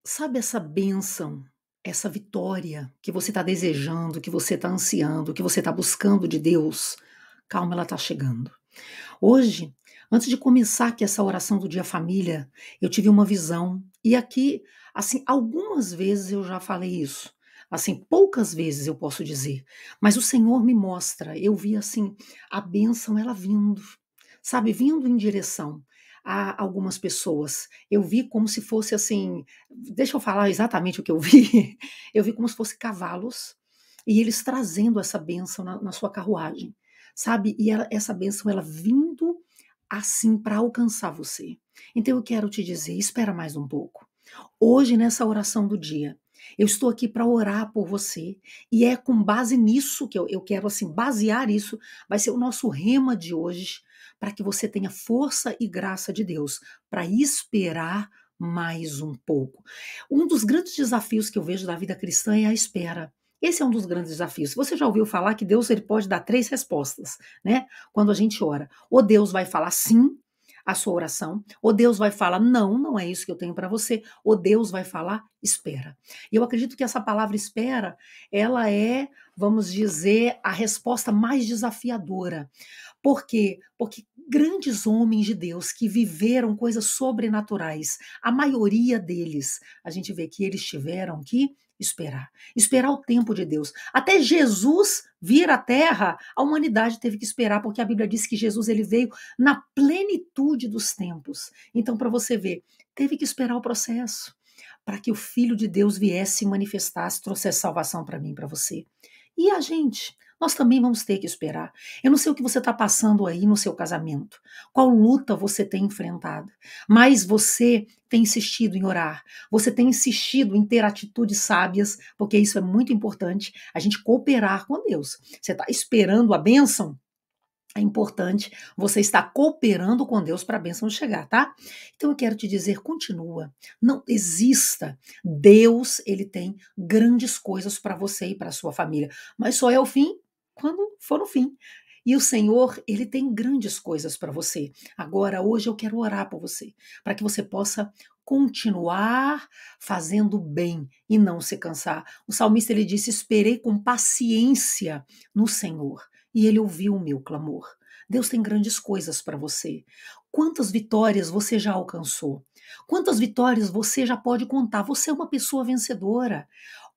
Sabe essa bênção, essa vitória que você está desejando, que você está ansiando, que você está buscando de Deus? Calma, ela está chegando. Hoje, antes de começar aqui essa oração do Dia Família, eu tive uma visão. E aqui, assim, algumas vezes eu já falei isso. Assim, poucas vezes eu posso dizer. Mas o Senhor me mostra. Eu vi, assim, a bênção ela vindo. Sabe, vindo em direção a algumas pessoas. Eu vi como se fosse assim. Deixa eu falar exatamente o que eu vi. Eu vi como se fosse cavalos e eles trazendo essa bênção na sua carruagem, sabe? E essa bênção, ela vindo assim para alcançar você. Então eu quero te dizer, espera mais um pouco. Hoje, nessa oração do dia, eu estou aqui para orar por você e é com base nisso que eu quero assim basear isso, vai ser o nosso rema de hoje, para que você tenha força e graça de Deus para esperar mais um pouco. Um dos grandes desafios que eu vejo da vida cristã é a espera. Esse é um dos grandes desafios. Você já ouviu falar que Deus ele pode dar três respostas, né? Quando a gente ora. Ou Deus vai falar sim à sua oração, ou Deus vai falar não, não é isso que eu tenho para você, ou Deus vai falar espera. E eu acredito que essa palavra espera, ela é, vamos dizer, a resposta mais desafiadora. Por quê? Porque grandes homens de Deus que viveram coisas sobrenaturais, a maioria deles, a gente vê que eles tiveram que esperar. Esperar o tempo de Deus. Até Jesus vir à Terra, a humanidade teve que esperar, porque a Bíblia diz que Jesus ele veio na plenitude dos tempos. Então, para você ver, teve que esperar o processo para que o Filho de Deus viesse e manifestasse, trouxesse salvação para mim, para você. E a gente? Nós também vamos ter que esperar. Eu não sei o que você está passando aí no seu casamento, qual luta você tem enfrentado, mas você tem insistido em orar, você tem insistido em ter atitudes sábias, porque isso é muito importante, a gente cooperar com Deus. Você está esperando a bênção? É importante você estar cooperando com Deus para a bênção chegar, tá? Então eu quero te dizer, continua, não desista. Deus, ele tem grandes coisas para você e para sua família, mas só é o fim quando for o fim. E o Senhor, ele tem grandes coisas para você. Agora, hoje eu quero orar por você, para que você possa continuar fazendo bem e não se cansar. O salmista ele disse: "Esperei com paciência no Senhor, e ele ouviu o meu clamor." Deus tem grandes coisas para você. Quantas vitórias você já alcançou? Quantas vitórias você já pode contar? Você é uma pessoa vencedora.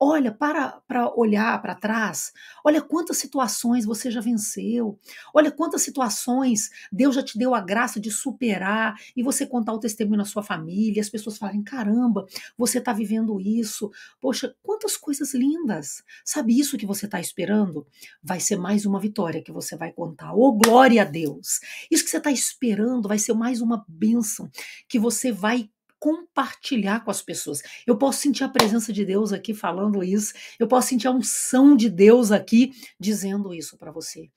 Olha, para olhar para trás. Olha quantas situações você já venceu. Olha quantas situações Deus já te deu a graça de superar e você contar o testemunho na sua família, as pessoas falarem: "Caramba, você está vivendo isso. Poxa, quantas coisas lindas." Sabe isso que você está esperando? Vai ser mais uma vitória que você vai contar. Oh, glória a Deus! Isso que você está esperando vai ser mais uma bênção que você vai compartilhar com as pessoas. Eu posso sentir a presença de Deus aqui falando isso, eu posso sentir a unção de Deus aqui dizendo isso para você.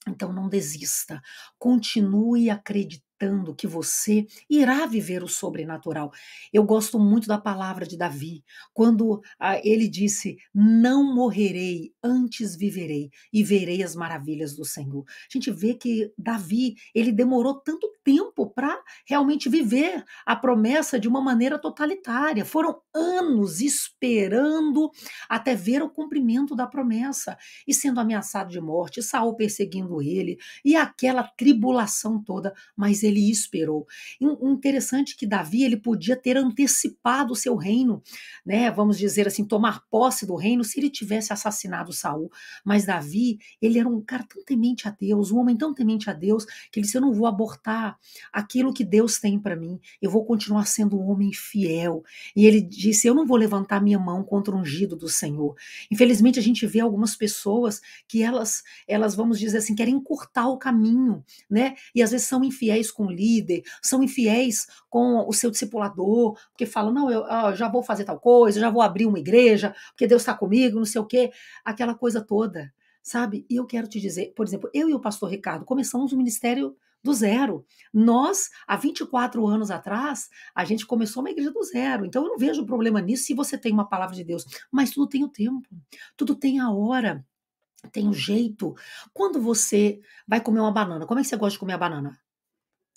Então não desista, continue acreditando que você irá viver o sobrenatural. Eu gosto muito da palavra de Davi, quando ele disse: "Não morrerei, antes viverei e verei as maravilhas do Senhor." A gente vê que Davi, ele demorou tanto tempo para realmente viver a promessa de uma maneira totalitária. Foram anos esperando até ver o cumprimento da promessa e sendo ameaçado de morte, Saul perseguindo ele, e aquela tribulação toda, mas ele esperou. Interessante que Davi, ele podia ter antecipado o seu reino, né, vamos dizer assim, tomar posse do reino se ele tivesse assassinado Saul, mas Davi, ele era um cara tão temente a Deus, um homem tão temente a Deus, que ele disse: "Eu não vou abortar aquilo que Deus tem para mim, eu vou continuar sendo um homem fiel." E ele disse: "Eu não vou levantar minha mão contra o ungido do Senhor." Infelizmente a gente vê algumas pessoas que elas vamos dizer assim, querem encurtar o caminho, né? E às vezes são infiéis com o líder, são infiéis com o seu discipulador, porque falam: "Não, eu já vou fazer tal coisa, já vou abrir uma igreja, porque Deus está comigo, não sei o quê", aquela coisa toda, sabe? E eu quero te dizer, por exemplo, eu e o pastor Ricardo começamos o ministério do zero. Nós, há 24 anos atrás, a gente começou uma igreja do zero. Então eu não vejo problema nisso se você tem uma palavra de Deus, mas tudo tem o tempo, tudo tem a hora. Tem o jeito. Quando você vai comer uma banana, como é que você gosta de comer a banana?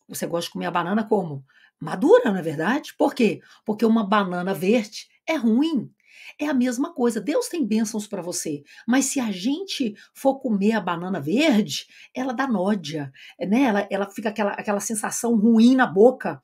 Você gosta de comer a banana como? madura, não é verdade? Por quê? Porque uma banana verde é ruim. É a mesma coisa. Deus tem bênçãos para você, mas se a gente for comer a banana verde, ela dá nódia, né? Ela fica aquela sensação ruim na boca.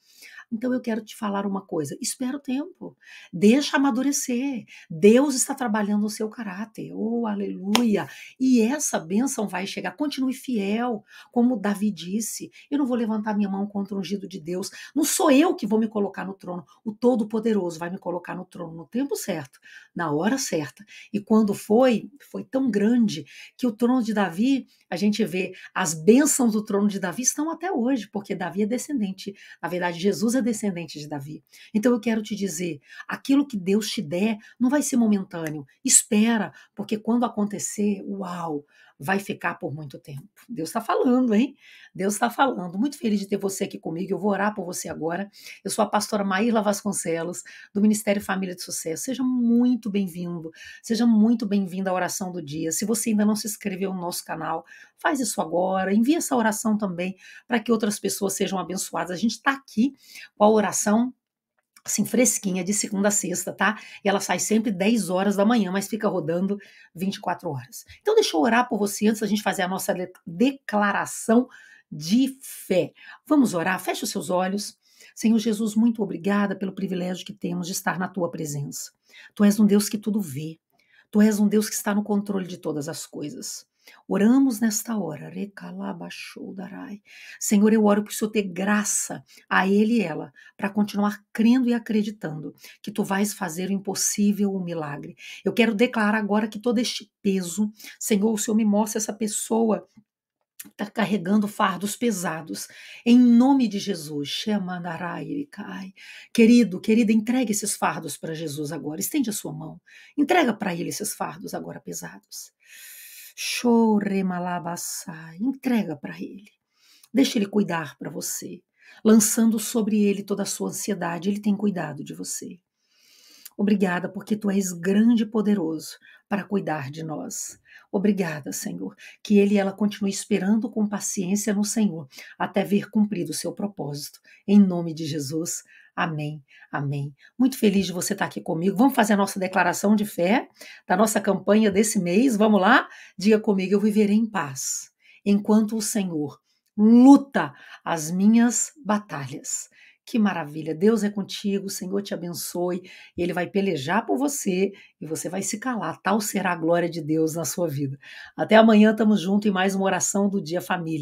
Então eu quero te falar uma coisa: espera o tempo, deixa amadurecer. Deus está trabalhando o seu caráter. Oh, aleluia! E essa bênção vai chegar. Continue fiel, como Davi disse. Eu não vou levantar minha mão contra o ungido de Deus. Não sou eu que vou me colocar no trono. O Todo-Poderoso vai me colocar no trono no tempo certo, na hora certa. E quando foi tão grande que o trono de Davi, a gente vê as bênçãos do trono de Davi estão até hoje, porque Davi é descendente. Na verdade, Jesus é descendente de Davi. Então eu quero te dizer, aquilo que Deus te der não vai ser momentâneo. Espera, porque quando acontecer, uau, vai ficar por muito tempo. Deus está falando, hein? Deus está falando. Muito feliz de ter você aqui comigo. Eu vou orar por você agora. Eu sou a pastora Maíla Vasconcelos, do Ministério Família de Sucesso. Seja muito bem-vindo. Seja muito bem-vinda à oração do dia. Se você ainda não se inscreveu no nosso canal, faz isso agora. Envie essa oração também para que outras pessoas sejam abençoadas. A gente está aqui com a oração assim, fresquinha, de segunda a sexta, tá? E ela sai sempre 10 horas da manhã, mas fica rodando 24 horas. Então, deixa eu orar por você antes da gente fazer a nossa declaração de fé. Vamos orar? Feche os seus olhos. Senhor Jesus, muito obrigada pelo privilégio que temos de estar na tua presença. Tu és um Deus que tudo vê. Tu és um Deus que está no controle de todas as coisas. Oramos nesta hora. Recalabachoudarai. Senhor, eu oro para o Senhor ter graça a ele e ela, para continuar crendo e acreditando que tu vais fazer o impossível, o milagre. Eu quero declarar agora que todo este peso, Senhor, o Senhor me mostra essa pessoa está carregando fardos pesados. Em nome de Jesus, Shemandaraikai. Querido, querida, entregue esses fardos para Jesus agora. Estende a sua mão. Entrega para ele esses fardos agora pesados. Choremalabassai. Entrega para ele. Deixa ele cuidar para você. Lançando sobre ele toda a sua ansiedade. Ele tem cuidado de você. Obrigada, porque tu és grande e poderoso para cuidar de nós. Obrigada, Senhor, que ele e ela continue esperando com paciência no Senhor, até ver cumprido o seu propósito. Em nome de Jesus, amém, amém. Muito feliz de você estar aqui comigo. Vamos fazer a nossa declaração de fé da nossa campanha desse mês. Vamos lá? Diga comigo, eu viverei em paz, enquanto o Senhor luta as minhas batalhas. Que maravilha, Deus é contigo, o Senhor te abençoe, ele vai pelejar por você e você vai se calar, tal será a glória de Deus na sua vida. Até amanhã, estamos juntos em mais uma oração do Dia Família.